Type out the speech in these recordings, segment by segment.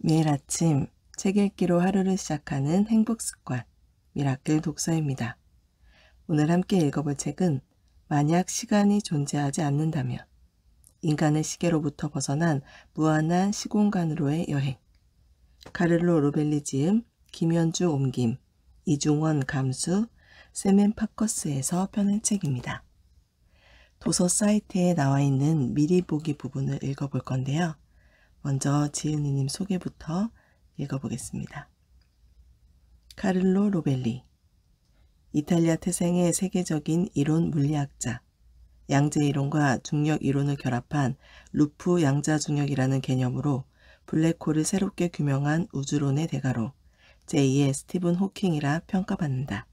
매일 아침 책 읽기로 하루를 시작하는 행복 습관, 미라클 독서입니다. 오늘 함께 읽어볼 책은 만약 시간이 존재하지 않는다면, 인간의 시계로부터 벗어난 무한한 시공간으로의 여행, 카를로 로벨리 지음, 김현주 옮김, 이중원 감수, 세멘 파커스에서 펴낸 책입니다. 도서 사이트에 나와 있는 미리 보기 부분을 읽어볼 건데요. 먼저 지은이님 소개부터 읽어보겠습니다. 카를로 로벨리, 이탈리아 태생의 세계적인 이론 물리학자, 양자 이론과 중력 이론을 결합한 루프 양자 중력이라는 개념으로 블랙홀을 새롭게 규명한 우주론의 대가로 제2의 스티븐 호킹이라 평가받는다.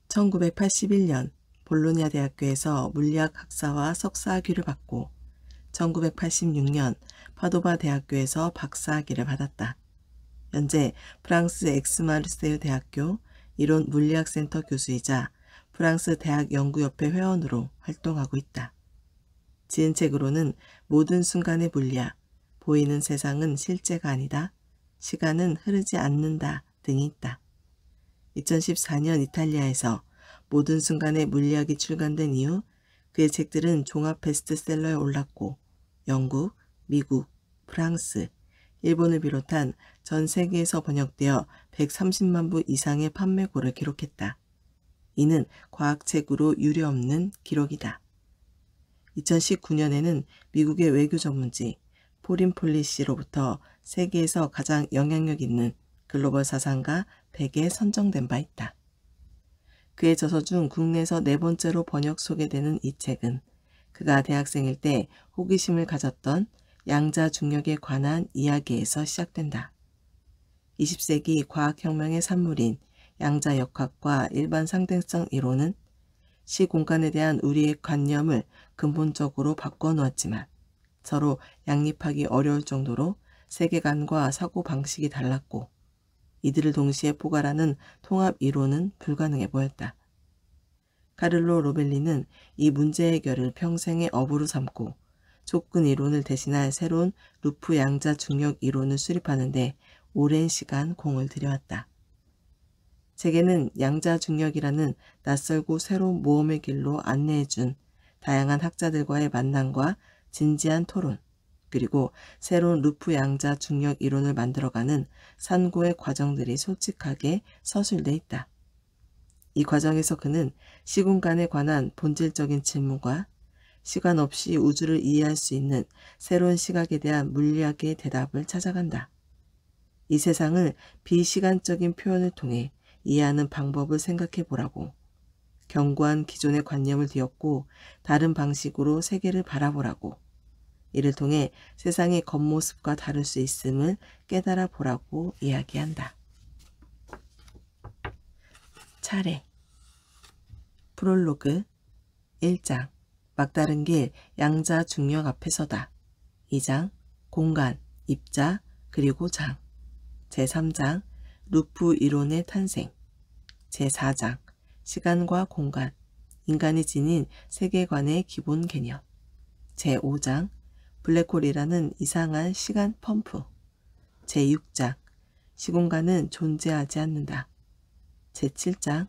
1981년 볼로냐 대학교에서 물리학 학사와 석사학위를 받고 1986년 파도바 대학교에서 박사학위를 받았다. 현재 프랑스 엑스마르세유 대학교 이론 물리학 센터 교수이자 프랑스 대학 연구협회 회원으로 활동하고 있다. 지은 책으로는 모든 순간의 물리학, 보이는 세상은 실제가 아니다, 시간은 흐르지 않는다 등이 있다. 2014년 이탈리아에서 모든 순간의 물리학이 출간된 이후 그의 책들은 종합 베스트셀러에 올랐고 영국, 미국, 프랑스, 일본을 비롯한 전 세계에서 번역되어 130만 부 이상의 판매고를 기록했다. 이는 과학책으로 유례없는 기록이다. 2019년에는 미국의 외교 전문지 포린 폴리시로부터 세계에서 가장 영향력 있는 글로벌 사상가 100에 선정된 바 있다. 그의 저서 중 국내에서 4번째로 번역 소개되는 이 책은 그가 대학생일 때 호기심을 가졌던 양자 중력에 관한 이야기에서 시작된다. 20세기 과학혁명의 산물인 양자역학과 일반 상대성 이론은 시공간에 대한 우리의 관념을 근본적으로 바꿔놓았지만 서로 양립하기 어려울 정도로 세계관과 사고방식이 달랐고 이들을 동시에 포괄하는 통합 이론은 불가능해 보였다. 카를로 로벨리는 이 문제 해결을 평생의 업으로 삼고 촉근 이론을 대신할 새로운 루프 양자 중력 이론을 수립하는 데 오랜 시간 공을 들여왔다. 책에는 양자 중력이라는 낯설고 새로운 모험의 길로 안내해준 다양한 학자들과의 만남과 진지한 토론, 그리고 새로운 루프 양자 중력 이론을 만들어가는 산고의 과정들이 솔직하게 서술돼 있다. 이 과정에서 그는 시공간에 관한 본질적인 질문과 시간 없이 우주를 이해할 수 있는 새로운 시각에 대한 물리학의 대답을 찾아간다. 이 세상을 비시간적인 표현을 통해 이해하는 방법을 생각해 보라고, 견고한 기존의 관념을 뒤엎고 다른 방식으로 세계를 바라보라고, 이를 통해 세상의 겉모습과 다를 수 있음을 깨달아 보라고 이야기한다. 차례. 프롤로그 1장 막다른 길 양자 중력 앞에서다. 2장 공간, 입자, 그리고 장. 제3장 루프 이론의 탄생. 제4장 시간과 공간, 인간이 지닌 세계관의 기본 개념. 제5장 블랙홀이라는 이상한 시간 펌프. 제6장 시공간은 존재하지 않는다. 제7장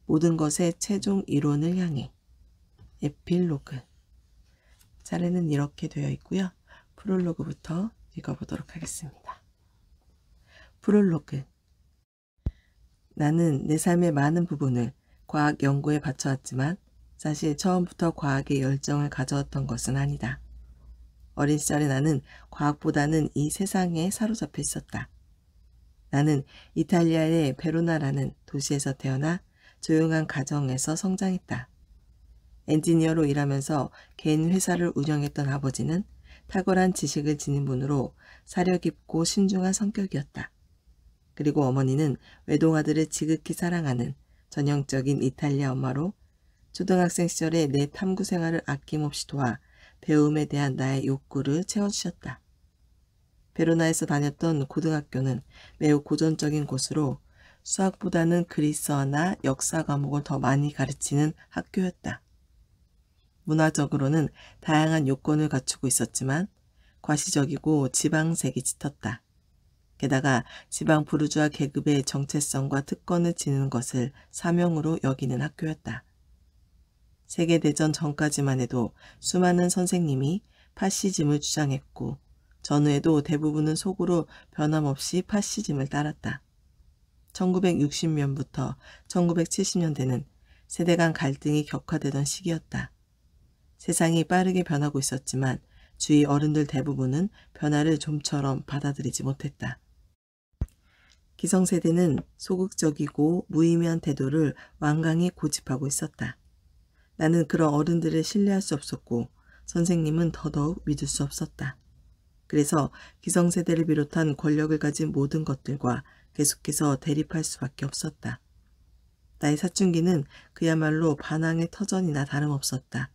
모든 것의 최종 이론을 향해. 에필로그. 차례는 이렇게 되어 있고요. 프롤로그부터 읽어보도록 하겠습니다. 프롤로그. 나는 내 삶의 많은 부분을 과학 연구에 바쳐왔지만 사실 처음부터 과학에 열정을 가져왔던 것은 아니다. 어린 시절에 나는 과학보다는 이 세상에 사로잡혀 있었다. 나는 이탈리아의 베로나라는 도시에서 태어나 조용한 가정에서 성장했다. 엔지니어로 일하면서 개인 회사를 운영했던 아버지는 탁월한 지식을 지닌 분으로 사려 깊고 신중한 성격이었다. 그리고 어머니는 외동아들을 지극히 사랑하는 전형적인 이탈리아 엄마로 초등학생 시절에 내 탐구 생활을 아낌없이 도와 배움에 대한 나의 욕구를 채워주셨다. 베로나에서 다녔던 고등학교는 매우 고전적인 곳으로 수학보다는 그리스어나 역사 과목을 더 많이 가르치는 학교였다. 문화적으로는 다양한 요건을 갖추고 있었지만 과시적이고 지방색이 짙었다. 게다가 지방 부르주아 계급의 정체성과 특권을 지니는 것을 사명으로 여기는 학교였다. 세계대전 전까지만 해도 수많은 선생님이 파시즘을 주장했고 전후에도 대부분은 속으로 변함없이 파시즘을 따랐다. 1960년부터 1970년대는 세대 간 갈등이 격화되던 시기였다. 세상이 빠르게 변하고 있었지만 주위 어른들 대부분은 변화를 좀처럼 받아들이지 못했다. 기성세대는 소극적이고 무의미한 태도를 완강히 고집하고 있었다. 나는 그런 어른들을 신뢰할 수 없었고 선생님은 더더욱 믿을 수 없었다. 그래서 기성세대를 비롯한 권력을 가진 모든 것들과 계속해서 대립할 수밖에 없었다. 나의 사춘기는 그야말로 반항의 터전이나 다름없었다.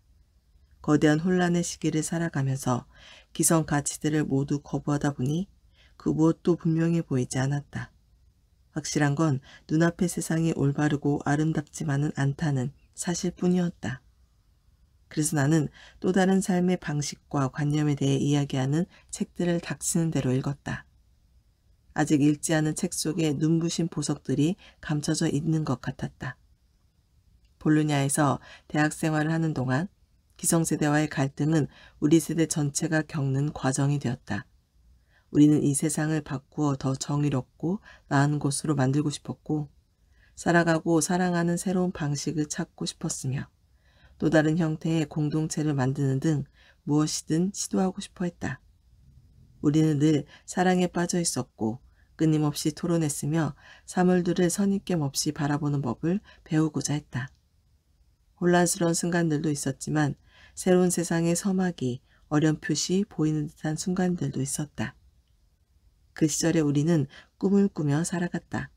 거대한 혼란의 시기를 살아가면서 기성 가치들을 모두 거부하다 보니 그 무엇도 분명해 보이지 않았다. 확실한 건 눈앞의 세상이 올바르고 아름답지만은 않다는 사실뿐이었다. 그래서 나는 또 다른 삶의 방식과 관념에 대해 이야기하는 책들을 닥치는 대로 읽었다. 아직 읽지 않은 책 속에 눈부신 보석들이 감춰져 있는 것 같았다. 볼로냐에서 대학 생활을 하는 동안 기성세대와의 갈등은 우리 세대 전체가 겪는 과정이 되었다. 우리는 이 세상을 바꾸어 더 정의롭고 나은 곳으로 만들고 싶었고 살아가고 사랑하는 새로운 방식을 찾고 싶었으며 또 다른 형태의 공동체를 만드는 등 무엇이든 시도하고 싶어 했다. 우리는 늘 사랑에 빠져 있었고 끊임없이 토론했으며 사물들을 선입견 없이 바라보는 법을 배우고자 했다. 혼란스러운 순간들도 있었지만 새로운 세상의 서막이 어렴풋이 보이는 듯한 순간들도 있었다. 그 시절에 우리는 꿈을 꾸며 살아갔다.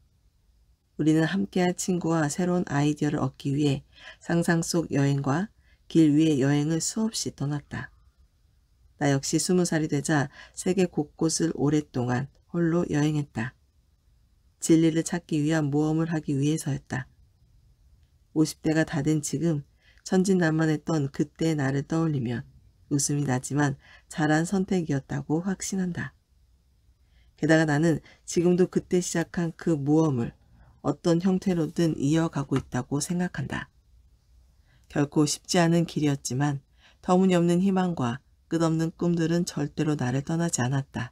우리는 함께할 친구와 새로운 아이디어를 얻기 위해 상상 속 여행과 길 위의 여행을 수없이 떠났다. 나 역시 20살이 되자 세계 곳곳을 오랫동안 홀로 여행했다. 진리를 찾기 위한 모험을 하기 위해서였다. 50대가 다 된 지금 천진난만했던 그때의 나를 떠올리면 웃음이 나지만 잘한 선택이었다고 확신한다. 게다가 나는 지금도 그때 시작한 그 모험을 어떤 형태로든 이어가고 있다고 생각한다. 결코 쉽지 않은 길이었지만 터무니없는 희망과 끝없는 꿈들은 절대로 나를 떠나지 않았다.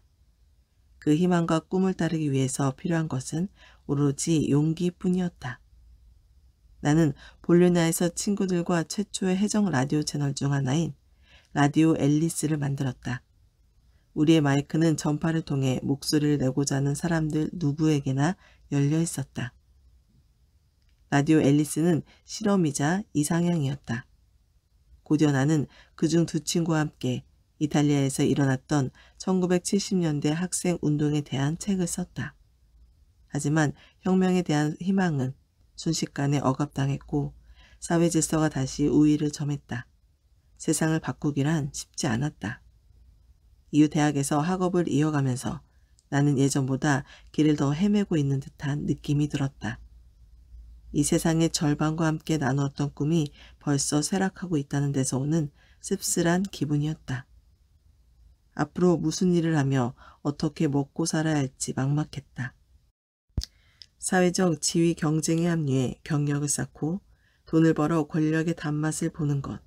그 희망과 꿈을 따르기 위해서 필요한 것은 오로지 용기뿐이었다. 나는 볼로냐에서 친구들과 최초의 해적 라디오 채널 중 하나인 라디오 앨리스를 만들었다. 우리의 마이크는 전파를 통해 목소리를 내고자 하는 사람들 누구에게나 열려 있었다. 라디오 앨리스는 실험이자 이상향이었다. 곧이어 나는 그중 두 친구와 함께 이탈리아에서 일어났던 1970년대 학생 운동에 대한 책을 썼다. 하지만 혁명에 대한 희망은 순식간에 억압당했고 사회 질서가 다시 우위를 점했다. 세상을 바꾸기란 쉽지 않았다. 이후 대학에서 학업을 이어가면서 나는 예전보다 길을 더 헤매고 있는 듯한 느낌이 들었다. 이 세상의 절반과 함께 나누었던 꿈이 벌써 쇠락하고 있다는 데서 오는 씁쓸한 기분이었다. 앞으로 무슨 일을 하며 어떻게 먹고 살아야 할지 막막했다. 사회적 지위 경쟁에 합류해 경력을 쌓고 돈을 벌어 권력의 단맛을 보는 것.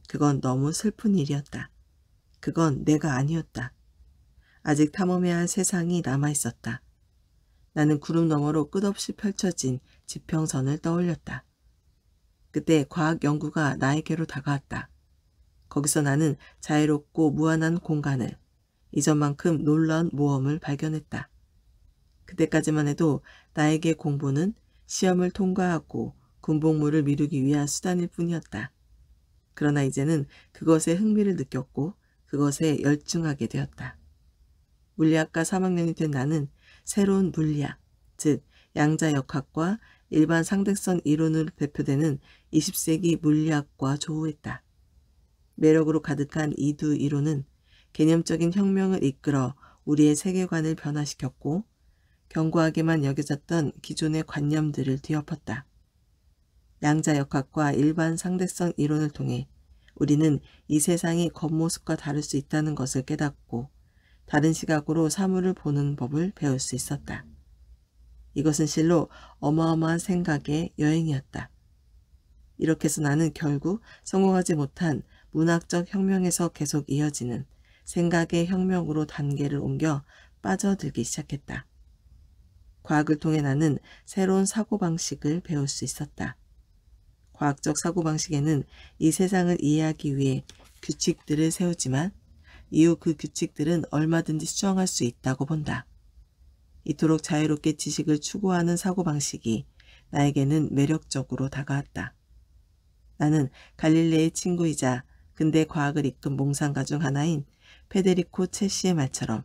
그건 너무 슬픈 일이었다. 그건 내가 아니었다. 아직 탐험해야 할 세상이 남아있었다. 나는 구름 너머로 끝없이 펼쳐진 지평선을 떠올렸다. 그때 과학 연구가 나에게로 다가왔다. 거기서 나는 자유롭고 무한한 공간을, 이전만큼 놀라운 모험을 발견했다. 그때까지만 해도 나에게 공부는 시험을 통과하고 군복무를 미루기 위한 수단일 뿐이었다. 그러나 이제는 그것에 흥미를 느꼈고 그것에 열중하게 되었다. 물리학과 3학년이 된 나는 새로운 물리학, 즉 양자역학과 일반 상대성 이론으로 대표되는 20세기 물리학과 조우했다. 매력으로 가득한 이 두 이론은 개념적인 혁명을 이끌어 우리의 세계관을 변화시켰고 견고하게만 여겨졌던 기존의 관념들을 뒤엎었다. 양자역학과 일반 상대성 이론을 통해 우리는 이 세상이 겉모습과 다를 수 있다는 것을 깨닫고 다른 시각으로 사물을 보는 법을 배울 수 있었다. 이것은 실로 어마어마한 생각의 여행이었다. 이렇게 해서 나는 결국 성공하지 못한 문학적 혁명에서 계속 이어지는 생각의 혁명으로 단계를 옮겨 빠져들기 시작했다. 과학을 통해 나는 새로운 사고방식을 배울 수 있었다. 과학적 사고방식에는 이 세상을 이해하기 위해 규칙들을 세우지만 이후 그 규칙들은 얼마든지 수정할 수 있다고 본다. 이토록 자유롭게 지식을 추구하는 사고방식이 나에게는 매력적으로 다가왔다. 나는 갈릴레의 친구이자 근대 과학을 이끈 몽상가 중 하나인 페데리코 체시의 말처럼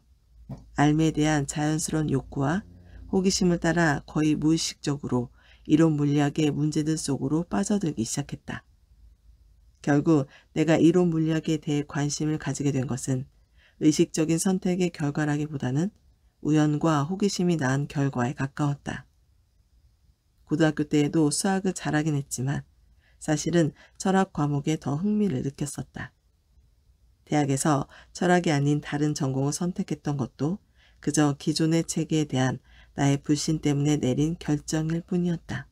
삶에 대한 자연스러운 욕구와 호기심을 따라 거의 무의식적으로 이론 물리학의 문제들 속으로 빠져들기 시작했다. 결국 내가 이론 물리학에 대해 관심을 가지게 된 것은 의식적인 선택의 결과라기보다는 우연과 호기심이 낳은 결과에 가까웠다. 고등학교 때에도 수학을 잘하긴 했지만 사실은 철학 과목에 더 흥미를 느꼈었다. 대학에서 철학이 아닌 다른 전공을 선택했던 것도 그저 기존의 체계에 대한 나의 불신 때문에 내린 결정일 뿐이었다.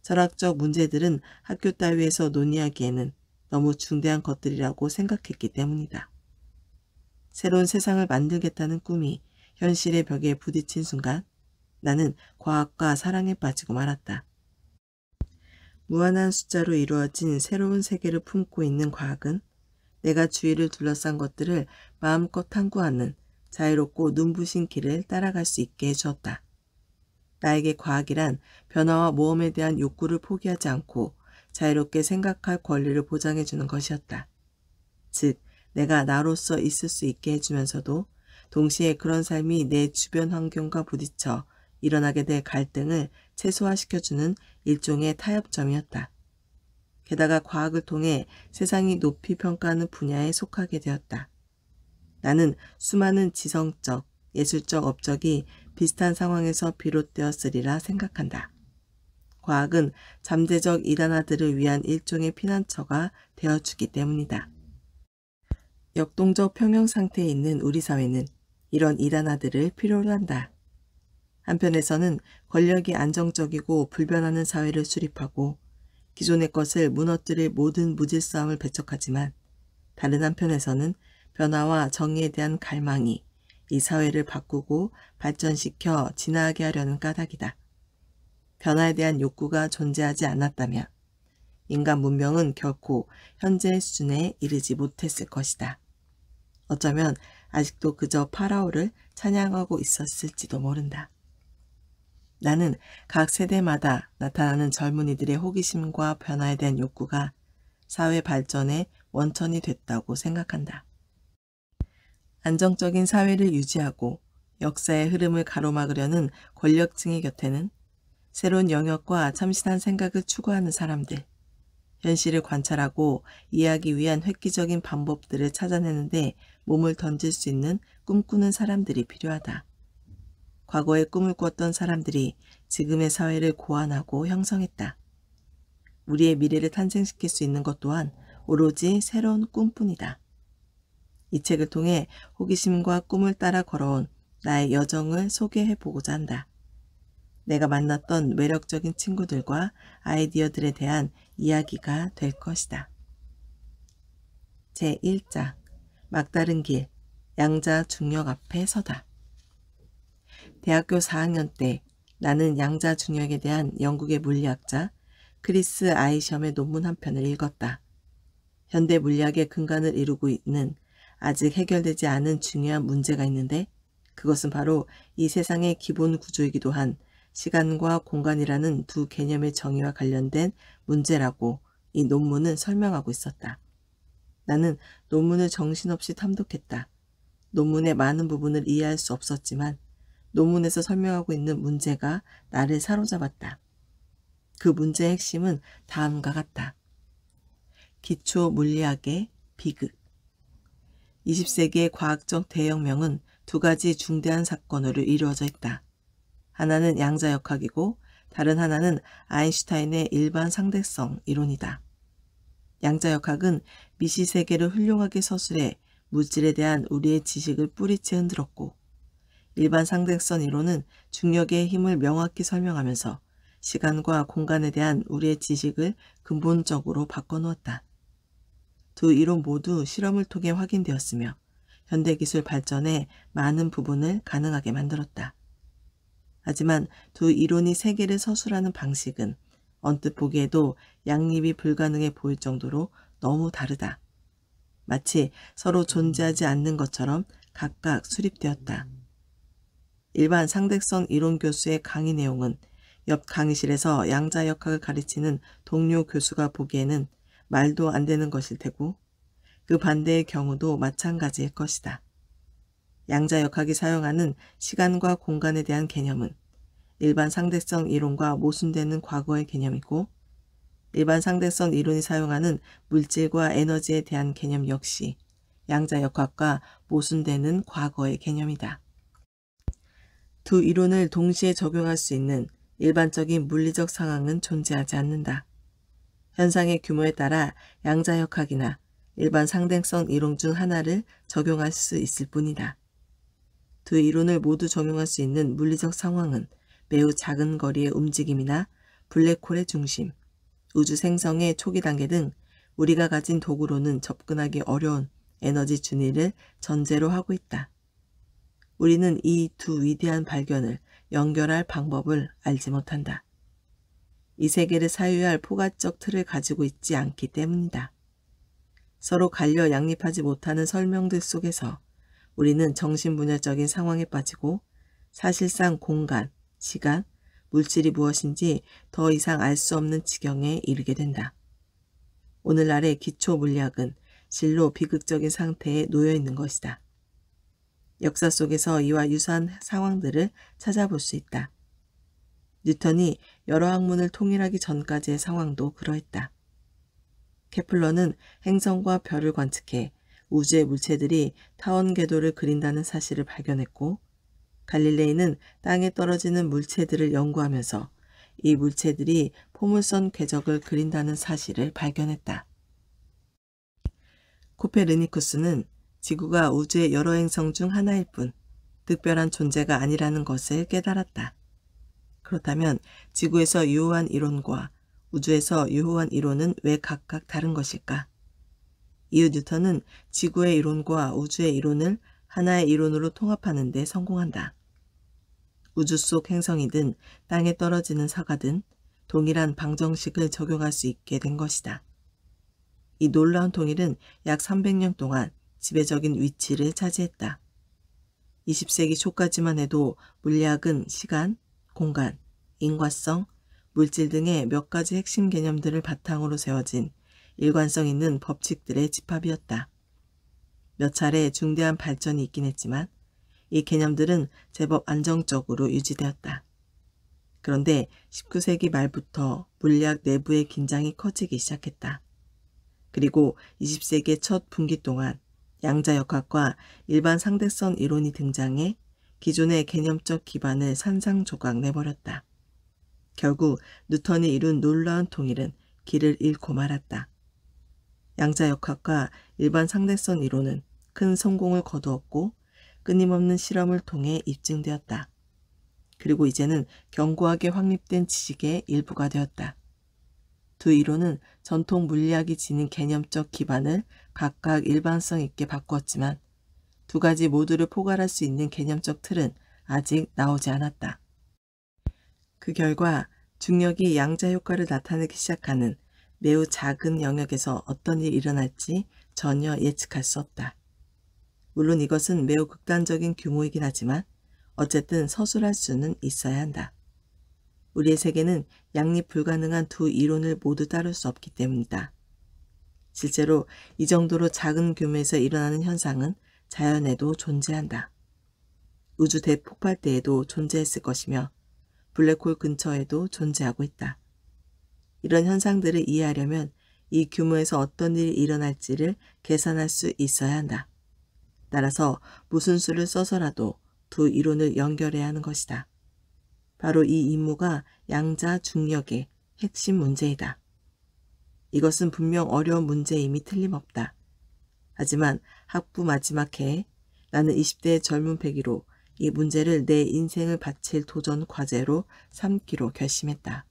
철학적 문제들은 학교 따위에서 논의하기에는 너무 중대한 것들이라고 생각했기 때문이다. 새로운 세상을 만들겠다는 꿈이 현실의 벽에 부딪힌 순간 나는 과학과 사랑에 빠지고 말았다. 무한한 숫자로 이루어진 새로운 세계를 품고 있는 과학은 내가 주위를 둘러싼 것들을 마음껏 탐구하는 자유롭고 눈부신 길을 따라갈 수 있게 해주었다. 나에게 과학이란 변화와 모험에 대한 욕구를 포기하지 않고 자유롭게 생각할 권리를 보장해주는 것이었다. 즉, 내가 나로서 있을 수 있게 해주면서도 동시에 그런 삶이 내 주변 환경과 부딪혀 일어나게 될 갈등을 최소화시켜주는 일종의 타협점이었다. 게다가 과학을 통해 세상이 높이 평가하는 분야에 속하게 되었다. 나는 수많은 지성적, 예술적 업적이 비슷한 상황에서 비롯되었으리라 생각한다. 과학은 잠재적 일하나들을 위한 일종의 피난처가 되어주기 때문이다. 역동적 평형 상태에 있는 우리 사회는 이런 일하나들을 필요로 한다. 한편에서는 권력이 안정적이고 불변하는 사회를 수립하고 기존의 것을 무너뜨릴 모든 무질서함을 배척하지만 다른 한편에서는 변화와 정의에 대한 갈망이 이 사회를 바꾸고 발전시켜 진화하게 하려는 까닭이다. 변화에 대한 욕구가 존재하지 않았다면 인간 문명은 결코 현재의 수준에 이르지 못했을 것이다. 어쩌면 아직도 그저 파라오를 찬양하고 있었을지도 모른다. 나는 각 세대마다 나타나는 젊은이들의 호기심과 변화에 대한 욕구가 사회 발전의 원천이 됐다고 생각한다. 안정적인 사회를 유지하고 역사의 흐름을 가로막으려는 권력층의 곁에는 새로운 영역과 참신한 생각을 추구하는 사람들, 현실을 관찰하고 이해하기 위한 획기적인 방법들을 찾아내는데 몸을 던질 수 있는 꿈꾸는 사람들이 필요하다. 과거에 꿈을 꿨던 사람들이 지금의 사회를 고안하고 형성했다. 우리의 미래를 탄생시킬 수 있는 것 또한 오로지 새로운 꿈뿐이다. 이 책을 통해 호기심과 꿈을 따라 걸어온 나의 여정을 소개해보고자 한다. 내가 만났던 매력적인 친구들과 아이디어들에 대한 이야기가 될 것이다. 제1장 막다른 길, 양자 중력 앞에 서다. 대학교 4학년 때 나는 양자 중력에 대한 영국의 물리학자 크리스 아이샴의 논문 한 편을 읽었다. 현대 물리학의 근간을 이루고 있는 아직 해결되지 않은 중요한 문제가 있는데 그것은 바로 이 세상의 기본 구조이기도 한 시간과 공간이라는 두 개념의 정의와 관련된 문제라고 이 논문은 설명하고 있었다. 나는 논문을 정신없이 탐독했다. 논문의 많은 부분을 이해할 수 없었지만 논문에서 설명하고 있는 문제가 나를 사로잡았다. 그 문제의 핵심은 다음과 같다. 기초 물리학의 비극. 20세기의 과학적 대혁명은 두 가지 중대한 사건으로 이루어져 있다. 하나는 양자역학이고 다른 하나는 아인슈타인의 일반 상대성 이론이다. 양자역학은 미시세계를 훌륭하게 서술해 물질에 대한 우리의 지식을 뿌리째 흔들었고, 일반 상대성 이론은 중력의 힘을 명확히 설명하면서 시간과 공간에 대한 우리의 지식을 근본적으로 바꿔놓았다. 두 이론 모두 실험을 통해 확인되었으며 현대기술 발전의 많은 부분을 가능하게 만들었다. 하지만 두 이론이 세계를 서술하는 방식은 언뜻 보기에도 양립이 불가능해 보일 정도로 너무 다르다. 마치 서로 존재하지 않는 것처럼 각각 수립되었다. 일반 상대성 이론 교수의 강의 내용은 옆 강의실에서 양자역학을 가르치는 동료 교수가 보기에는 말도 안 되는 것일 테고, 그 반대의 경우도 마찬가지일 것이다. 양자역학이 사용하는 시간과 공간에 대한 개념은 일반 상대성 이론과 모순되는 과거의 개념이고, 일반 상대성 이론이 사용하는 물질과 에너지에 대한 개념 역시 양자역학과 모순되는 과거의 개념이다. 두 이론을 동시에 적용할 수 있는 일반적인 물리적 상황은 존재하지 않는다. 현상의 규모에 따라 양자역학이나 일반 상대성 이론 중 하나를 적용할 수 있을 뿐이다. 두 이론을 모두 적용할 수 있는 물리적 상황은 매우 작은 거리의 움직임이나 블랙홀의 중심, 우주 생성의 초기 단계 등 우리가 가진 도구로는 접근하기 어려운 에너지 준위를 전제로 하고 있다. 우리는 이 두 위대한 발견을 연결할 방법을 알지 못한다. 이 세계를 사유할 포괄적 틀을 가지고 있지 않기 때문이다. 서로 갈려 양립하지 못하는 설명들 속에서 우리는 정신분열적인 상황에 빠지고 사실상 공간, 시간, 물질이 무엇인지 더 이상 알 수 없는 지경에 이르게 된다. 오늘날의 기초 물리학은 실로 비극적인 상태에 놓여 있는 것이다. 역사 속에서 이와 유사한 상황들을 찾아볼 수 있다. 뉴턴이 여러 학문을 통일하기 전까지의 상황도 그러했다. 케플러는 행성과 별을 관측해 우주의 물체들이 타원 궤도를 그린다는 사실을 발견했고, 갈릴레이는 땅에 떨어지는 물체들을 연구하면서 이 물체들이 포물선 궤적을 그린다는 사실을 발견했다. 코페르니쿠스는 지구가 우주의 여러 행성 중 하나일 뿐 특별한 존재가 아니라는 것을 깨달았다. 그렇다면 지구에서 유효한 이론과 우주에서 유효한 이론은 왜 각각 다른 것일까? 이후 뉴턴은 지구의 이론과 우주의 이론을 하나의 이론으로 통합하는 데 성공한다. 우주 속 행성이든 땅에 떨어지는 사과든 동일한 방정식을 적용할 수 있게 된 것이다. 이 놀라운 통일은 약 300년 동안 지배적인 위치를 차지했다. 20세기 초까지만 해도 물리학은 시간, 공간, 인과성, 물질 등의 몇 가지 핵심 개념들을 바탕으로 세워진 일관성 있는 법칙들의 집합이었다. 몇 차례 중대한 발전이 있긴 했지만 이 개념들은 제법 안정적으로 유지되었다. 그런데 19세기 말부터 물리학 내부의 긴장이 커지기 시작했다. 그리고 20세기의 첫 분기 동안 양자역학과 일반 상대성 이론이 등장해 기존의 개념적 기반을 산산조각 내버렸다. 결국 뉴턴이 이룬 놀라운 통일은 길을 잃고 말았다. 양자역학과 일반 상대성 이론은 큰 성공을 거두었고 끊임없는 실험을 통해 입증되었다. 그리고 이제는 견고하게 확립된 지식의 일부가 되었다. 두 이론은 전통 물리학이 지닌 개념적 기반을 각각 일반성 있게 바꾸었지만 두 가지 모두를 포괄할 수 있는 개념적 틀은 아직 나오지 않았다. 그 결과 중력이 양자효과를 나타내기 시작하는 매우 작은 영역에서 어떤 일이 일어날지 전혀 예측할 수 없다. 물론 이것은 매우 극단적인 규모이긴 하지만 어쨌든 서술할 수는 있어야 한다. 우리의 세계는 양립 불가능한 두 이론을 모두 따를 수 없기 때문이다. 실제로 이 정도로 작은 규모에서 일어나는 현상은 자연에도 존재한다. 우주 대폭발 때에도 존재했을 것이며 블랙홀 근처에도 존재하고 있다. 이런 현상들을 이해하려면 이 규모에서 어떤 일이 일어날지를 계산할 수 있어야 한다. 따라서 무슨 수를 써서라도 두 이론을 연결해야 하는 것이다. 바로 이 임무가 양자 중력의 핵심 문제이다. 이것은 분명 어려운 문제임이 틀림없다. 하지만 학부 마지막 해에 나는 20대의 젊은 패기로 이 문제를 내 인생을 바칠 도전 과제로 삼기로 결심했다.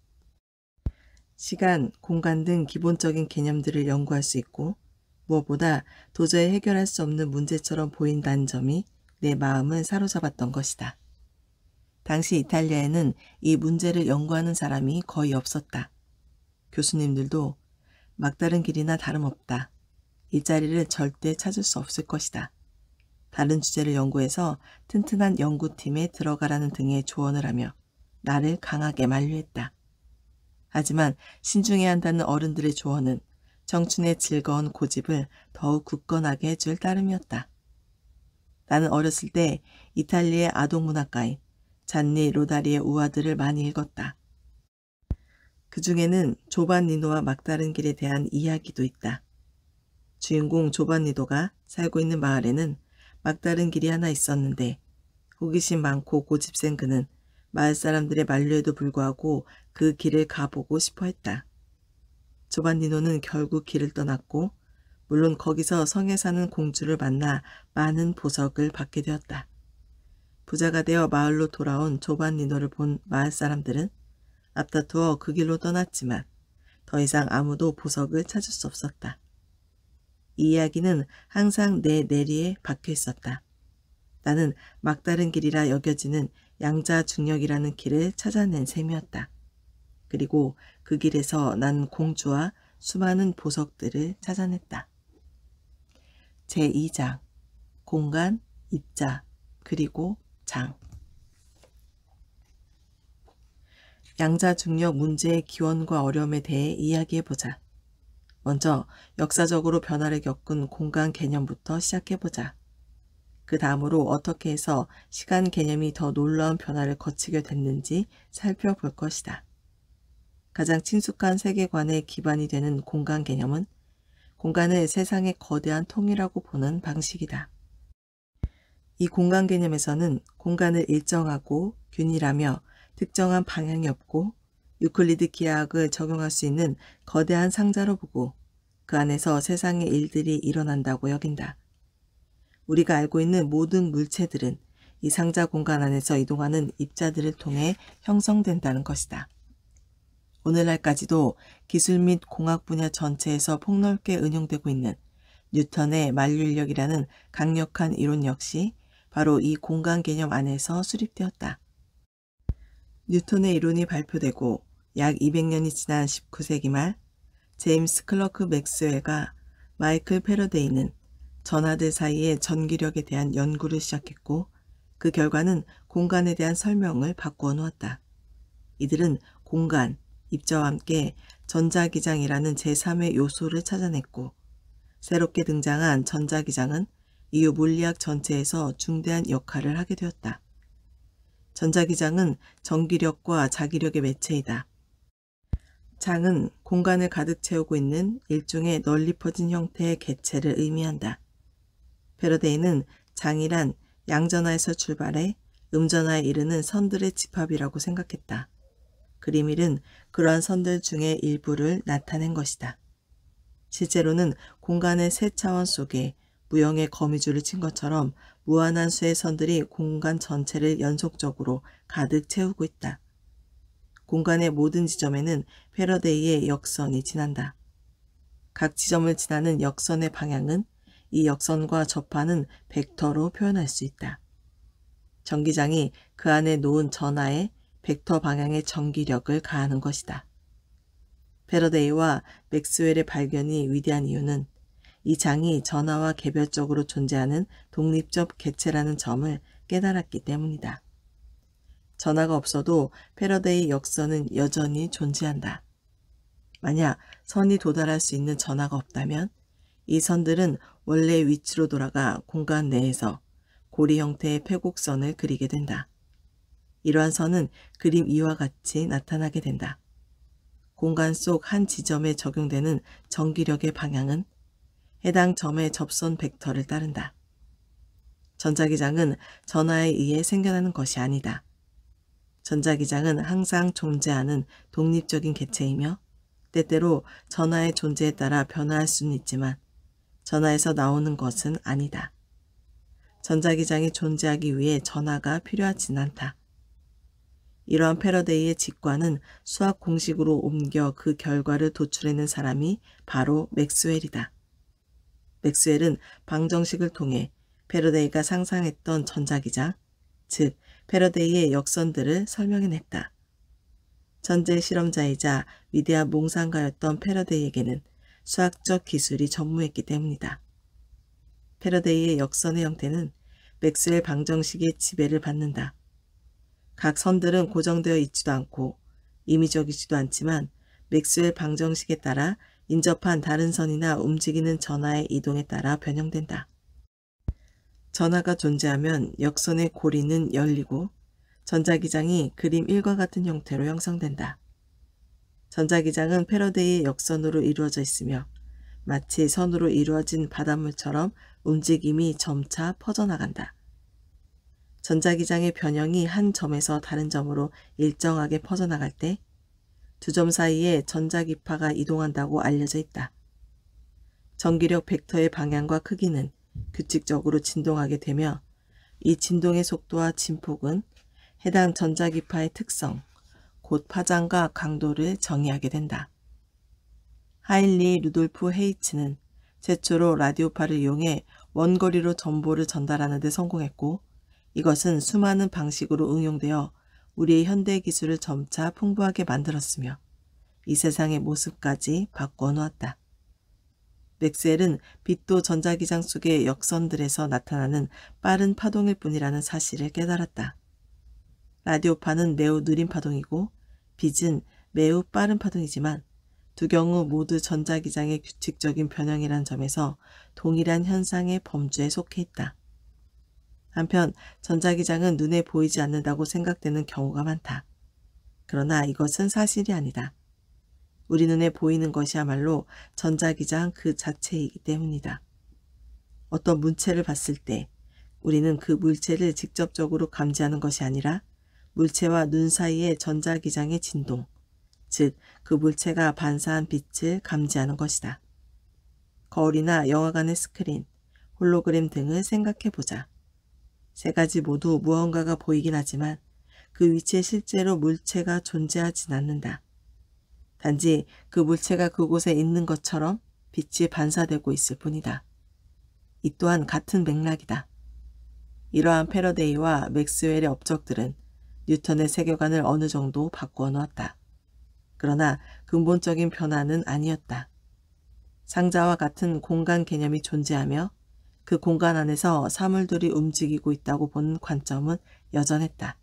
시간, 공간 등 기본적인 개념들을 연구할 수 있고 무엇보다 도저히 해결할 수 없는 문제처럼 보인다는 점이 내 마음을 사로잡았던 것이다. 당시 이탈리아에는 이 문제를 연구하는 사람이 거의 없었다. 교수님들도 막다른 길이나 다름없다. 이 자리를 절대 찾을 수 없을 것이다. 다른 주제를 연구해서 튼튼한 연구팀에 들어가라는 등의 조언을 하며 나를 강하게 만류했다. 하지만 신중해야 한다는 어른들의 조언은 청춘의 즐거운 고집을 더욱 굳건하게 해줄 따름이었다. 나는 어렸을 때 이탈리아의 아동문학가인 잔니 로다리의 우화들을 많이 읽었다. 그 중에는 조반니노와 막다른 길에 대한 이야기도 있다. 주인공 조반니노가 살고 있는 마을에는 막다른 길이 하나 있었는데 호기심 많고 고집센 그는 마을 사람들의 만류에도 불구하고 그 길을 가보고 싶어 했다. 조반니노는 결국 길을 떠났고 물론 거기서 성에 사는 공주를 만나 많은 보석을 받게 되었다. 부자가 되어 마을로 돌아온 조반니노를 본 마을 사람들은 앞다투어 그 길로 떠났지만 더 이상 아무도 보석을 찾을 수 없었다. 이 이야기는 항상 내 내리에 박혀 있었다. 나는 막다른 길이라 여겨지는 양자중력이라는 길을 찾아낸 셈이었다. 그리고 그 길에서 난 공주와 수많은 보석들을 찾아냈다. 제2장 공간, 입자, 그리고 장. 양자중력 문제의 기원과 어려움에 대해 이야기해보자. 먼저 역사적으로 변화를 겪은 공간 개념부터 시작해보자. 그 다음으로 어떻게 해서 시간 개념이 더 놀라운 변화를 거치게 됐는지 살펴볼 것이다. 가장 친숙한 세계관의 기반이 되는 공간 개념은 공간을 세상의 거대한 통이라고 보는 방식이다. 이 공간 개념에서는 공간을 일정하고 균일하며 특정한 방향이 없고 유클리드 기하학을 적용할 수 있는 거대한 상자로 보고 그 안에서 세상의 일들이 일어난다고 여긴다. 우리가 알고 있는 모든 물체들은 이 상자 공간 안에서 이동하는 입자들을 통해 형성된다는 것이다. 오늘날까지도 기술 및 공학 분야 전체에서 폭넓게 응용되고 있는 뉴턴의 만류인력이라는 강력한 이론 역시 바로 이 공간 개념 안에서 수립되었다. 뉴턴의 이론이 발표되고 약 200년이 지난 19세기 말 제임스 클러크 맥스웰과 마이클 패러데이는 전하들 사이의 전기력에 대한 연구를 시작했고 그 결과는 공간에 대한 설명을 바꾸어 놓았다. 이들은 공간, 입자와 함께 전자기장이라는 제3의 요소를 찾아냈고 새롭게 등장한 전자기장은 이후 물리학 전체에서 중대한 역할을 하게 되었다. 전자기장은 전기력과 자기력의 매체이다. 장은 공간을 가득 채우고 있는 일종의 널리 퍼진 형태의 개체를 의미한다. 패러데이는 장이란 양전하에서 출발해 음전하에 이르는 선들의 집합이라고 생각했다. 그리밀은 그러한 선들 중에 일부를 나타낸 것이다. 실제로는 공간의 세 차원 속에 무형의 거미줄을 친 것처럼 무한한 수의 선들이 공간 전체를 연속적으로 가득 채우고 있다. 공간의 모든 지점에는 패러데이의 역선이 지난다. 각 지점을 지나는 역선의 방향은 이 역선과 접하는 벡터로 표현할 수 있다. 전기장이 그 안에 놓은 전하에 벡터 방향의 전기력을 가하는 것이다. 패러데이와 맥스웰의 발견이 위대한 이유는 이 장이 전하와 개별적으로 존재하는 독립적 개체라는 점을 깨달았기 때문이다. 전하가 없어도 패러데이 역선은 여전히 존재한다. 만약 선이 도달할 수 있는 전하가 없다면 이 선들은 원래 위치로 돌아가 공간 내에서 고리 형태의 패곡선을 그리게 된다. 이러한 선은 그림 2와 같이 나타나게 된다. 공간 속 한 지점에 적용되는 전기력의 방향은 해당 점의 접선 벡터를 따른다. 전자기장은 전하에 의해 생겨나는 것이 아니다. 전자기장은 항상 존재하는 독립적인 개체이며 때때로 전하의 존재에 따라 변화할 수는 있지만 전하에서 나오는 것은 아니다. 전자기장이 존재하기 위해 전하가 필요하진 않다. 이러한 패러데이의 직관은 수학 공식으로 옮겨 그 결과를 도출해낸 사람이 바로 맥스웰이다. 맥스웰은 방정식을 통해 패러데이가 상상했던 전자기장, 즉 패러데이의 역선들을 설명해냈다. 천재 실험자이자 위대한 몽상가였던 패러데이에게는 수학적 기술이 전무했기 때문이다. 패러데이의 역선의 형태는 맥스웰 방정식의 지배를 받는다. 각 선들은 고정되어 있지도 않고 임의적이지도 않지만 맥스웰 방정식에 따라 인접한 다른 선이나 움직이는 전하의 이동에 따라 변형된다. 전하가 존재하면 역선의 고리는 열리고 전자기장이 그림 1과 같은 형태로 형성된다. 전자기장은 패러데이의 역선으로 이루어져 있으며 마치 선으로 이루어진 바닷물처럼 움직임이 점차 퍼져나간다. 전자기장의 변형이 한 점에서 다른 점으로 일정하게 퍼져나갈 때 두 점 사이에 전자기파가 이동한다고 알려져 있다. 전기력 벡터의 방향과 크기는 규칙적으로 진동하게 되며 이 진동의 속도와 진폭은 해당 전자기파의 특성, 곧 파장과 강도를 정의하게 된다. 하인리 루돌프 헤이츠는 최초로 라디오파를 이용해 원거리로 정보를 전달하는 데 성공했고 이것은 수많은 방식으로 응용되어 우리의 현대 기술을 점차 풍부하게 만들었으며 이 세상의 모습까지 바꿔 놓았다. 맥스웰은 빛도 전자기장 속의 역선들에서 나타나는 빠른 파동일 뿐이라는 사실을 깨달았다. 라디오파는 매우 느린 파동이고 빛은 매우 빠른 파동이지만 두 경우 모두 전자기장의 규칙적인 변형이란 점에서 동일한 현상의 범주에 속해 있다. 한편 전자기장은 눈에 보이지 않는다고 생각되는 경우가 많다. 그러나 이것은 사실이 아니다. 우리 눈에 보이는 것이야말로 전자기장 그 자체이기 때문이다. 어떤 물체를 봤을 때 우리는 그 물체를 직접적으로 감지하는 것이 아니라 물체와 눈 사이의 전자기장의 진동, 즉 그 물체가 반사한 빛을 감지하는 것이다. 거울이나 영화관의 스크린, 홀로그램 등을 생각해보자. 세 가지 모두 무언가가 보이긴 하지만 그 위치에 실제로 물체가 존재하진 않는다. 단지 그 물체가 그곳에 있는 것처럼 빛이 반사되고 있을 뿐이다. 이 또한 같은 맥락이다. 이러한 패러데이와 맥스웰의 업적들은 뉴턴의 세계관을 어느 정도 바꾸어 놓았다. 그러나 근본적인 변화는 아니었다. 상자와 같은 공간 개념이 존재하며 그 공간 안에서 사물들이 움직이고 있다고 보는 관점은 여전했다.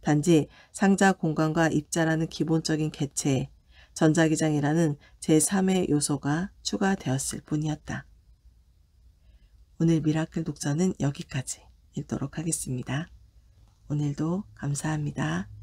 단지 상자 공간과 입자라는 기본적인 개체에 전자기장이라는 제3의 요소가 추가되었을 뿐이었다. 오늘 미라클 독서는 여기까지 읽도록 하겠습니다. 오늘도 감사합니다.